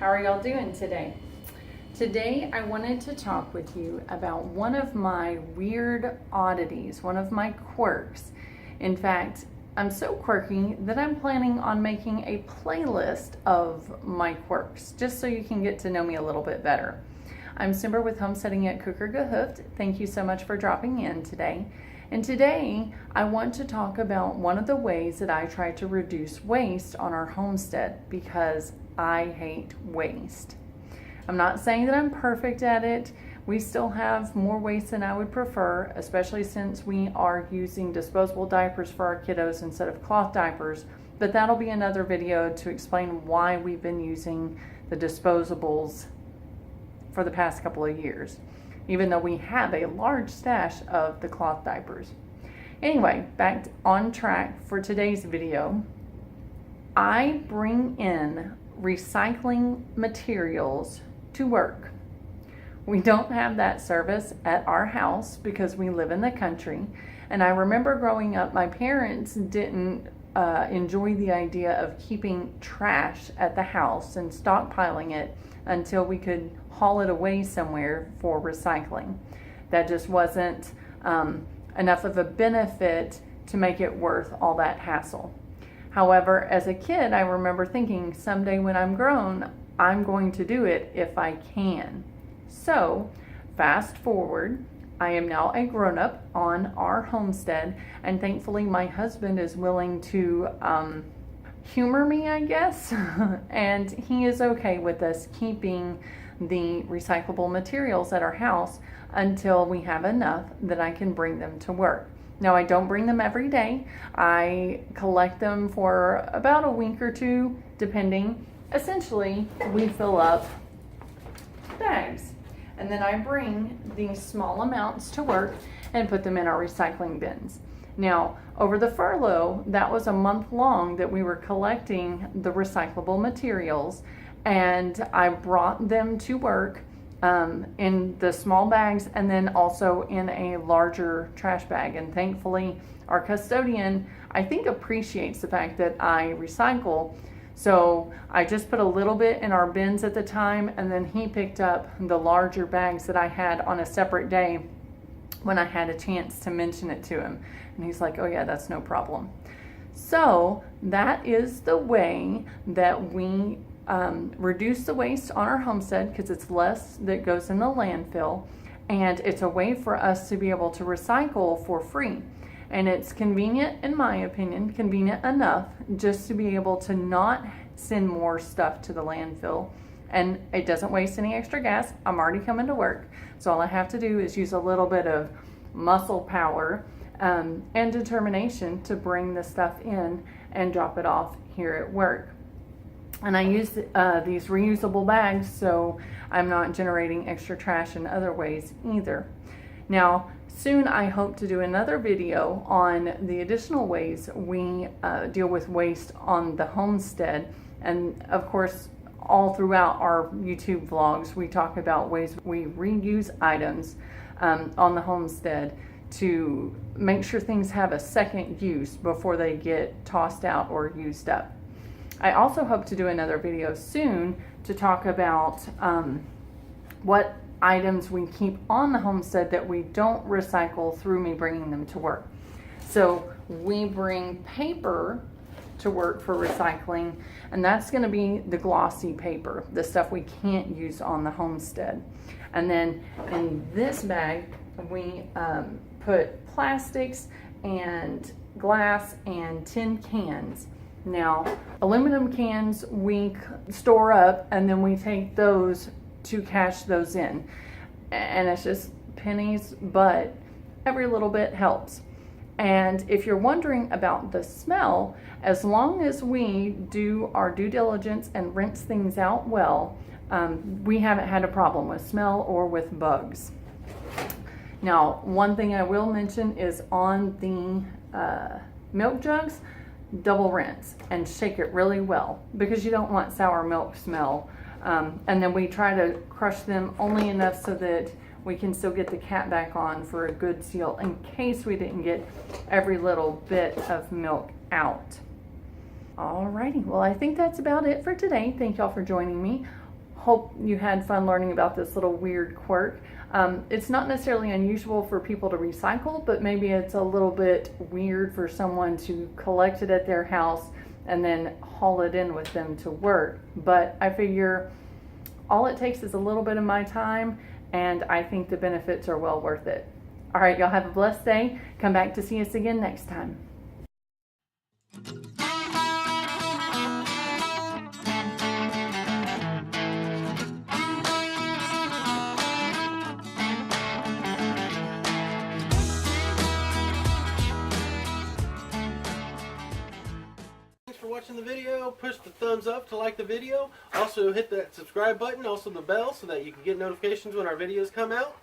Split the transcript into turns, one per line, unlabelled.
How are y'all doing today? Today I wanted to talk with you about one of my weird oddities, one of my quirks. In fact, I'm so quirky that I'm planning on making a playlist of my quirks, just so you can get to know me a little bit better. I'm Simber with Homesteading at Kooker. Thank you so much for dropping in today. And today I want to talk about one of the ways that I try to reduce waste on our homestead, because I hate waste. I'm not saying that I'm perfect at it. We still have more waste than I would prefer, especially since we are using disposable diapers for our kiddos instead of cloth diapers. But that'll be another video to explain why we've been using the disposables for the past couple of years, even though we have a large stash of the cloth diapers. Anyway, back on track for today's video. I bring in recycling materials to work. We don't have that service at our house because we live in the country. And I remember growing up, my parents didn't enjoy the idea of keeping trash at the house and stockpiling it until we could haul it away somewhere for recycling. That just wasn't enough of a benefit to make it worth all that hassle. However, as a kid, I remember thinking, someday when I'm grown, I'm going to do it if I can. So, fast forward, I am now a grown-up on our homestead, and thankfully my husband is willing to humor me, I guess, and he is okay with us keeping the recyclable materials at our house until we have enough that I can bring them to work. Now, I don't bring them every day. I collect them for about a week or two, depending. Essentially, we fill up bags, and then I bring these small amounts to work and put them in our recycling bins. Now, over the furlough, that was a month long that we were collecting the recyclable materials, and I brought them to work in the small bags and then also in a larger trash bag. And thankfully, our custodian, I think, appreciates the fact that I recycle. So I just put a little bit in our bins at the time, and then he picked up the larger bags that I had on a separate day when I had a chance to mention it to him. And he's like, oh yeah, that's no problem. So that is the way that we reduce the waste on our homestead, because it's less that goes in the landfill, and it's a way for us to be able to recycle for free. And it's convenient, in my opinion, convenient enough just to be able to not send more stuff to the landfill. And it doesn't waste any extra gas. I'm already coming to work, so all I have to do is use a little bit of muscle power and determination to bring the stuff in and drop it off here at work. And I use these reusable bags, so I'm not generating extra trash in other ways either. Now, soon I hope to do another video on the additional ways we deal with waste on the homestead. And of course, all throughout our YouTube vlogs, we talk about ways we reuse items on the homestead to make sure things have a second use before they get tossed out or used up. I also hope to do another video soon to talk about what items we keep on the homestead that we don't recycle through me bringing them to work. So we bring paper to work for recycling, and that's going to be the glossy paper, the stuff we can't use on the homestead. And then in this bag, we put plastics and glass and tin cans. Now, aluminum cans we store up, and then we take those to cash those in. And it's just pennies, but every little bit helps. And if you're wondering about the smell, as long as we do our due diligence and rinse things out well, we haven't had a problem with smell or with bugs. Now, one thing I will mention is on the milk jugs, double rinse and shake it really well, because you don't want sour milk smell. And then we try to crush them only enough so that we can still get the cap back on for a good seal in case we didn't get every little bit of milk out. Alrighty, well, I think that's about it for today. Thank y'all for joining me Hope you had fun learning about this little weird quirk. It's not necessarily unusual for people to recycle, but maybe it's a little bit weird for someone to collect it at their house and then haul it in with them to work. But I figure all it takes is a little bit of my time, and I think the benefits are well worth it. All right, y'all have a blessed day. Come back to see us again next time.
For watching the video, push the thumbs up to like the video. Also hit that subscribe button, also the bell, so that you can get notifications when our videos come out.